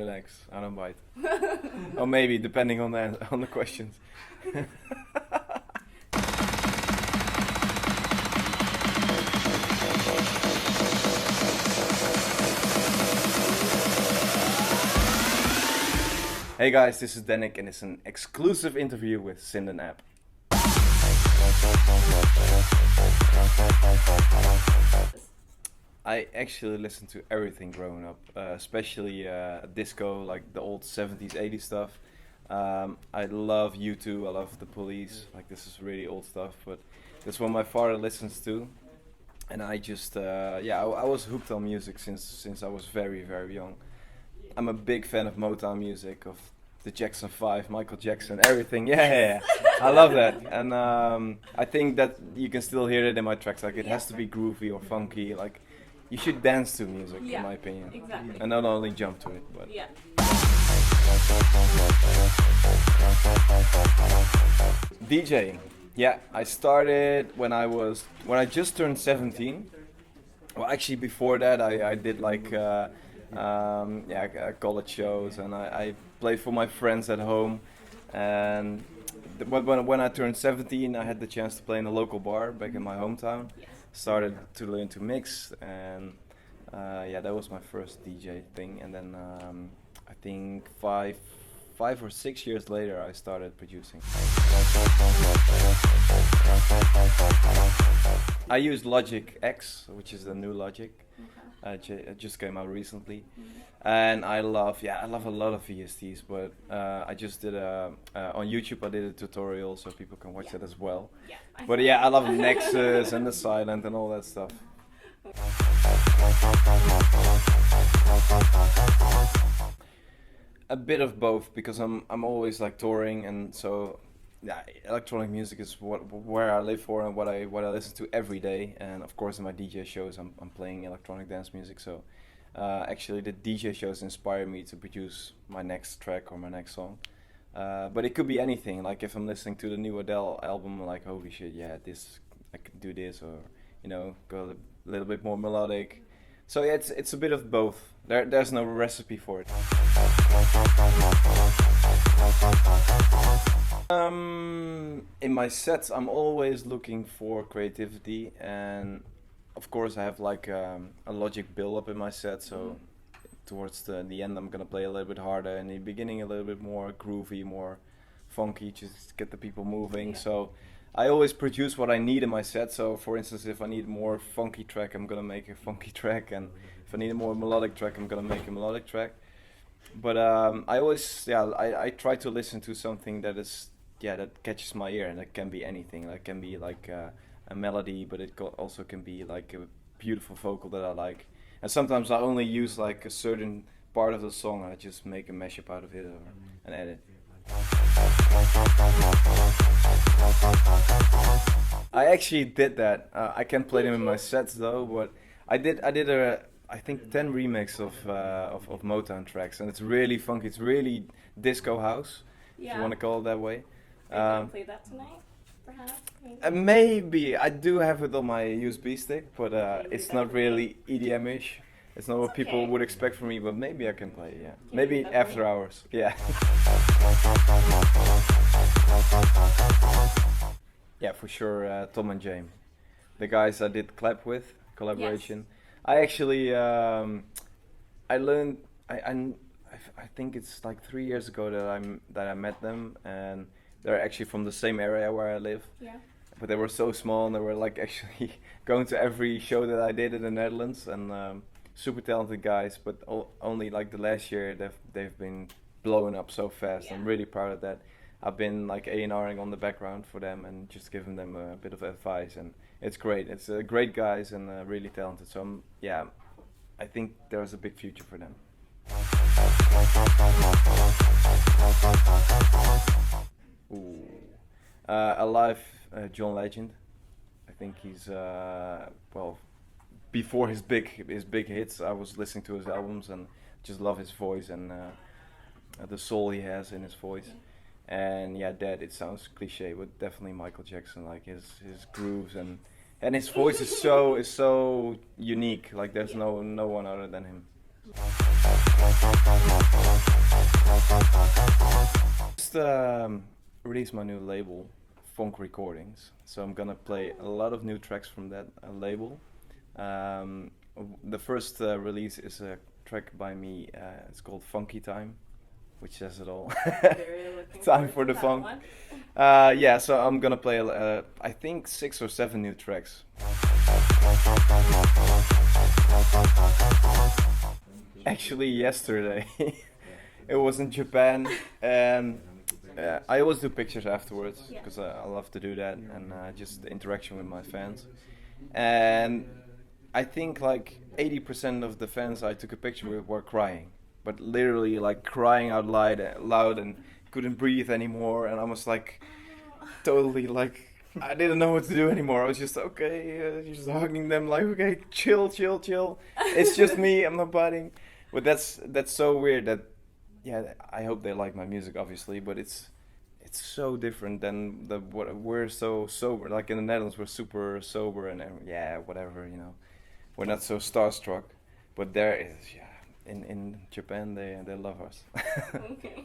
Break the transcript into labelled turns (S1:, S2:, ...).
S1: relax. I don't bite. Or maybe, depending on the questions. Hey guys, this is Dannic and it's an exclusive interview with Sindhen app. I actually listened to everything growing up, especially disco, like the old 70s, 80s stuff. I love U2, I love the Police, like this is really old stuff, but that's what my father listens to. And I just, I was hooked on music since I was very, very young. I'm a big fan of Motown music, of the Jackson 5, Michael Jackson, everything. Yeah. I love that. And I think that you can still hear it in my tracks. Like it has to be groovy or funky. Like you should dance to music, in my opinion.
S2: Exactly.
S1: And not only jump to it. But
S2: Yeah.
S1: DJing. Yeah, I started when I just turned 17. Well, actually before that I did like college shows, and I played for my friends at home. And when I turned 17, I had the chance to play in a local bar back in my hometown. Started to learn to mix, and that was my first DJ thing. And then I think five or 6 years later, I started producing. I used Logic X, which is the new Logic. It just came out recently, and I love a lot of VSTs. But I just did on YouTube. I did a tutorial so people can watch it as well. But I love Nexus and the Silent and all that stuff. A bit of both, because I'm always like touring, and so electronic music is where I live for and what I listen to every day. And of course in my DJ shows I'm playing electronic dance music. So actually the DJ shows inspire me to produce my next track or my next song. But it could be anything. Like if I'm listening to the new Adele album, like holy shit, I could do this, or go a little bit more melodic. So it's a bit of both. There's no recipe for it. In my sets, I'm always looking for creativity, and of course I have like a Logic build-up in my set. So towards the end, I'm gonna play a little bit harder, and in the beginning a little bit more groovy, more funky, just get the people moving. So I always produce what I need in my set. So for instance, if I need a more funky track, I'm gonna make a funky track, and if I need a more melodic track, I'm gonna make a melodic track. But I always, I try to listen to something that catches my ear, and it can be anything. Like, it can be like a melody, but it also can be like a beautiful vocal that I like. And sometimes I only use like a certain part of the song, and I just make a mashup out of it or an edit. I actually did that. I can't play them in my sets though, but I did I think 10 remix of Motown tracks, and it's really funky. It's really disco house, if you want to call it that way.
S2: Are you gonna play that tonight, perhaps?
S1: Maybe. I do have it on my USB stick, but it's not really EDM-ish. It's not what people would expect from me, but maybe I can play, Maybe after hours, Yeah, for sure, Tom and James. The guys I did Clap with, collaboration. Yes. I actually, I learned, I think it's like 3 years ago that I met them, and they're actually from the same area where I live. Yeah. But they were so small, and they were like actually going to every show that I did in the Netherlands, and super talented guys. But only like the last year they've been blowing up so fast. Yeah. I'm really proud of that. I've been like A&Ring on the background for them and just giving them a bit of advice, and it's great. It's great guys and really talented. So I think there's a big future for them. Ooh. Alive, John Legend. I think he's before his big hits, I was listening to his albums and just love his voice and the soul he has in his voice. And that, it sounds cliche, but definitely Michael Jackson, like his grooves and his voice is so unique. Like there's no one other than him. just released my new label, Funk Recordings. So I'm gonna play a lot of new tracks from that label. The first release is a track by me. It's called Funky Time, which says it all.
S2: Very looking
S1: Time
S2: forward
S1: for
S2: to
S1: the
S2: that
S1: funk.
S2: one.
S1: Yeah, so I'm gonna play, I think 6 or 7 new tracks. Actually, yesterday, it was in Japan, and I always do pictures afterwards because I love to do that, and just the interaction with my fans. And I think like 80% of the fans I took a picture with were crying, but literally like crying out loud and couldn't breathe anymore. And I was like, totally like, I didn't know what to do anymore. I was just just hugging them like, okay, chill. It's just me. I'm not biting. But that's so weird. That I hope they like my music, obviously. But it's so different than what we're so sober. Like in the Netherlands, we're super sober and whatever, you know. We're not so starstruck. But there is in Japan they love us.
S2: Okay.